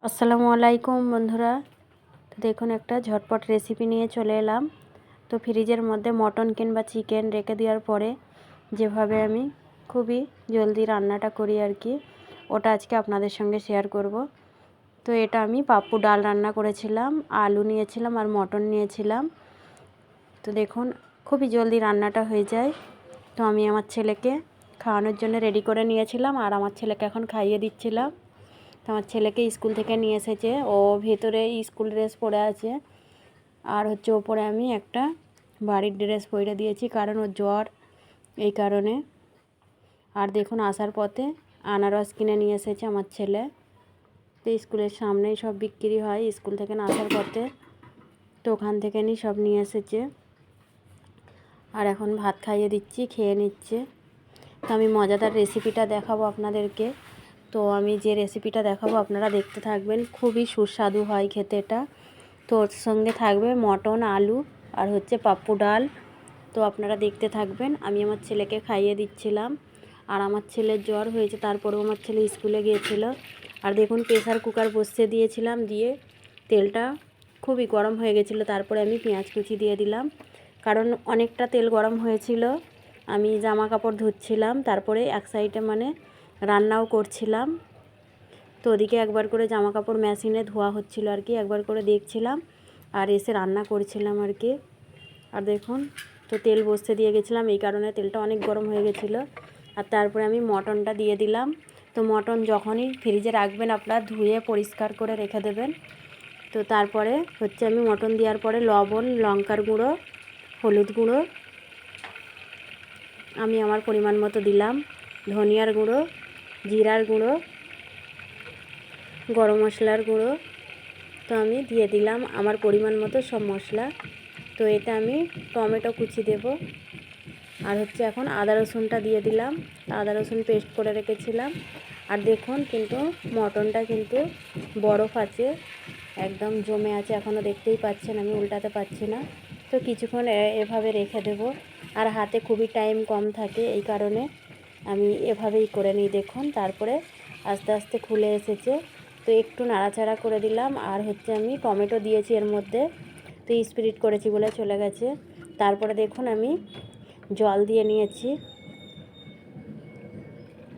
আসসালামু আলাইকুম বন্ধুরা। তো দেখুন একটা ঝটপট রেসিপি নিয়ে চলে এলাম। তো ফ্রিজের মধ্যে মটন কিংবা চিকেন রেখে দেওয়ার পরে যেভাবে আমি খুবই জলদি রান্নাটা করি আর কি, ওটা আজকে আপনাদের সঙ্গে শেয়ার করব। তো এটা আমি পাপ্পু ডাল রান্না করেছিলাম, আলু নিয়েছিলাম আর মটন নিয়েছিলাম। তো দেখুন খুবই জলদি রান্নাটা হয়ে যায়। তো আমি আমার ছেলেকে খাওয়ানোর জন্য রেডি করে নিয়েছিলাম আর আমার ছেলেকে এখন খাইয়ে দিচ্ছিলাম। তো আমার ছেলেকে স্কুল থেকে নিয়ে এসেছে, ও ভেতরে স্কুল ড্রেস পরে আছে আর ওপরে আমি একটা বাড়ির ড্রেস পরে দিয়েছি, কারণ ওর জ্বর, এই কারণে। আর দেখুন আসার পথে আনারস কিনে নিয়ে এসেছে আমার ছেলে। তো স্কুলের সামনেই সব বিক্রি হয় স্কুল থেকে আসার পথে, তো ওখান থেকে সব নিয়ে এসেছে। আর এখন ভাত খাইয়ে দিচ্ছি, খেয়ে নিচ্ছে। তো আমি মজাদার রেসিপিটা দেখাবো আপনাদেরকে। তো আমি যে রেসিপিটা দেখাবো আপনারা দেখতে থাকবেন, খুবই সুস্বাদু হয় খেতে এটা। তো ওর সঙ্গে থাকবে মটন, আলু আর পাপ্পু ডাল। তো আপনারা দেখতে থাকবেন। আমি আমার ছেলেকে খাইয়ে দিচ্ছিলাম আর আমার ছেলের জ্বর হয়েছে, তারপরেও আমার ছেলে স্কুলে গিয়েছিল। আর দেখুন প্রেসার কুকার বসিয়ে দিয়েছিলাম, দিয়ে তেলটা খুবই গরম হয়ে গেছিলো। তারপরে আমি পেঁয়াজ কুচি দিয়ে দিলাম, কারণ অনেকটা তেল গরম হয়েছিল। আমি জামা কাপড় ধুচ্ছিলাম, তারপরে এক সাইডে রান্নাও করছিলাম। তো ওদিকে একবার করে জামা কাপড় মেশিনে ধোয়া হচ্ছিল আর কি, একবার করে দেখছিলাম আর এসে রান্না করছিলাম আর কি। আর দেখুন তো তেল বসতে দিয়ে গেছিলাম, এই কারণে তেলটা অনেক গরম হয়ে গেছিলো। আর তারপরে আমি মটনটা দিয়ে দিলাম। তো মটন যখনই ফ্রিজে রাখবেন আপনারা ধুয়ে পরিষ্কার করে রেখে দেবেন। তো তারপরে আমি মটন দেওয়ার পরে লবণ, লঙ্কার গুঁড়ো, হলুদ গুঁড়ো আমি আমার পরিমাণ মতো দিলাম, ধনিয়ার গুঁড়ো, জিরার গুঁড়ো, গরম মশলার গুঁড়ো। তো আমি দিয়ে দিলাম আমার পরিমাণ মতো সব মশলা। তো এটা আমি টমেটো কুচি দেব আর এখন আদা রসুনটা দিয়ে দিলাম, আদা রসুন পেস্ট করে রেখেছিলাম। আর দেখুন কিন্তু মটনটা কিন্তু বরফ আছে, একদম জমে আছে, এখনও দেখতেই পাচ্ছেন, আমি উল্টাতে পারছি না। তো কিছুক্ষণ এভাবে রেখে দেব। আর হাতে খুবই টাইম কম থাকে, এই কারণে আমি এভাবেই করে নিই। দেখুন তারপরে আস্তে আস্তে খুলে এসেছে। তো একটু নাড়াচাড়া করে দিলাম আর আমি টমেটো দিয়েছি এর মধ্যে, তো স্পিরিট করেছি বলে চলে গেছে। তারপরে দেখুন আমি জল দিয়ে নিয়েছি।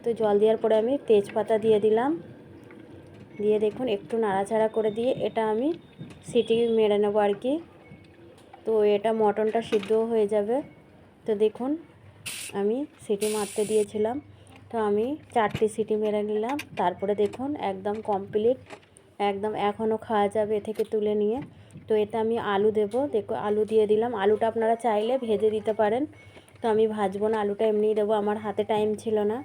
তো জল দেওয়ার পরে আমি তেজপাতা দিয়ে দিলাম, দিয়ে দেখুন একটু নাড়াচাড়া করে দিয়ে এটা আমি সিটি মেরে নেবো আর কি। তো এটা মটনটা সিদ্ধও হয়ে যাবে। তো দেখুন আমি সিটি মারতে দিয়েছিলাম, তো আমি 4টি সিটি মেরে নিলাম। তারপরে দেখুন একদম কমপ্লিট, একদম এখনও খাওয়া যাবে এ থেকে তুলে নিয়ে। তো এতে আমি আলু দেব, দেখো আলু দিয়ে দিলাম। আলুটা আপনারা চাইলে ভেজে দিতে পারেন, তো আমি ভাজবো না, আলুটা এমনিই দেবো। আমার হাতে টাইম ছিল না,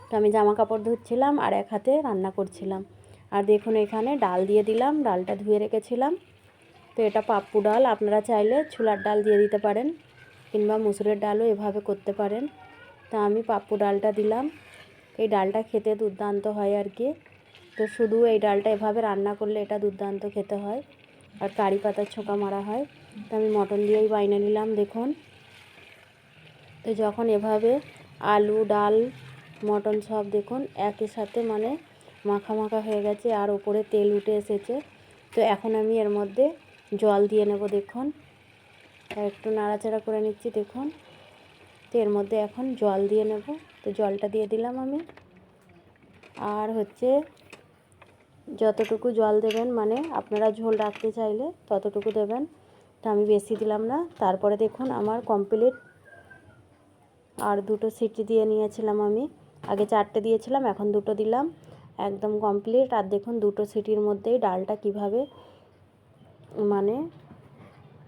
তো আমি জামা কাপড় ধুচ্ছিলাম আর এক হাতে রান্না করছিলাম। আর দেখুন এখানে ডাল দিয়ে দিলাম, ডালটা ধুয়ে রেখেছিলাম। তো এটা পাপ্পু ডাল, আপনারা চাইলে ছোলার ডাল দিয়ে দিতে পারেন কিংবা মুসুরের ডালও এভাবে করতে পারেন। তো আমি পাপ্পু ডালটা দিলাম। এই ডালটা খেতে দুর্দান্ত হয় আর কি। তো শুধু এই ডালটা এভাবে রান্না করলে এটা দুর্দান্ত খেতে হয়, আর কারি পাতার ছোঁকা মারা হয়। তো আমি মটন দিয়েই বাইনে নিলাম দেখুন। তো যখন এভাবে আলু, ডাল, মটন সব দেখুন একই সাথে মাখা মাখা হয়ে গেছে আর ওপরে তেল উঠে এসেছে। তো এখন আমি এর মধ্যে জল দিয়ে নেব দেখুন, একটু নাড়াচাড়া করে নিচ্ছি দেখুন। তো এর মধ্যে এখন জল দিয়ে নেব। তো জলটা দিয়ে দিলাম আমি। আর যতটুকু জল দেবেন, আপনারা ঝোল রাখতে চাইলে ততটুকু দেবেন, তো আমি বেশি দিলাম না। তারপরে দেখুন আমার কমপ্লিট। আর 2টো সিটি দিয়ে নিয়েছিলাম আমি, আগে 4টে দিয়েছিলাম, এখন 2টো দিলাম, একদম কমপ্লিট। আর দেখুন 2টো সিটির মধ্যেই ডালটা কিভাবে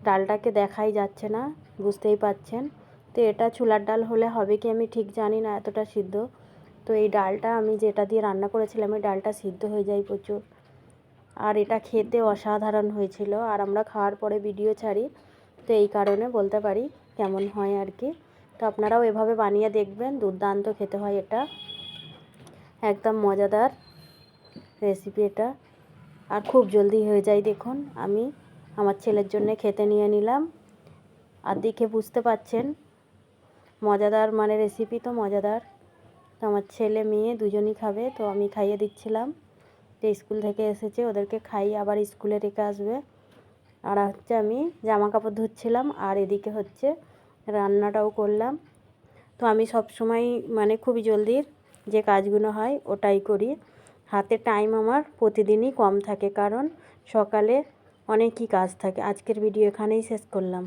ডালটাকে দেখাই যাচ্ছে না, বুঝতেই পাচ্ছেন। তো এটা ছোলার ডাল হলে হবে কি আমি ঠিক জানি না এতটা সিদ্ধ। তো এই ডালটা আমি যেটা দিয়ে রান্না করেছিলাম এই ডালটা সিদ্ধ হয়ে যায় প্রচুর, আর এটা খেতে অসাধারণ হয়েছিল। আর আমরা খাওয়ার পরে ভিডিও ছাড়ি, তো এই কারণে বলতে পারি কেমন হয় আর কি। তো আপনারাও এভাবে বানিয়ে দেখবেন, দুর্দান্ত খেতে হয় এটা, একদম মজাদার রেসিপি এটা। আর খুব জলদি হয়ে যায়। দেখুন আমি আমার ছেলের জন্য খেতে নিয়ে নিলাম, আর দেখে বুঝতে পাচ্ছেন মজাদার, রেসিপি তো মজাদার। তো আমার ছেলে মেয়ে দুজনই খাবে, তো আমি খাইয়ে দিচ্ছিলাম। তো যে স্কুল থেকে এসেছে ওদেরকে খাইয়ে আবার স্কুলে রেখে আসবে। আর হচ্ছে আমি জামা কাপড় ধুচ্ছিলাম আর এদিকে হচ্ছে রান্নাটাও করলাম। তো আমি সব সময় মানে খুবই জলদি যে কাজগুলো হয় ওটাই করি। হাতে টাইম আমার প্রতিদিনই কম থাকে, কারণ সকালে অনেকই কাজ থাকে। আজকের ভিডিও এখানেই শেষ করলাম।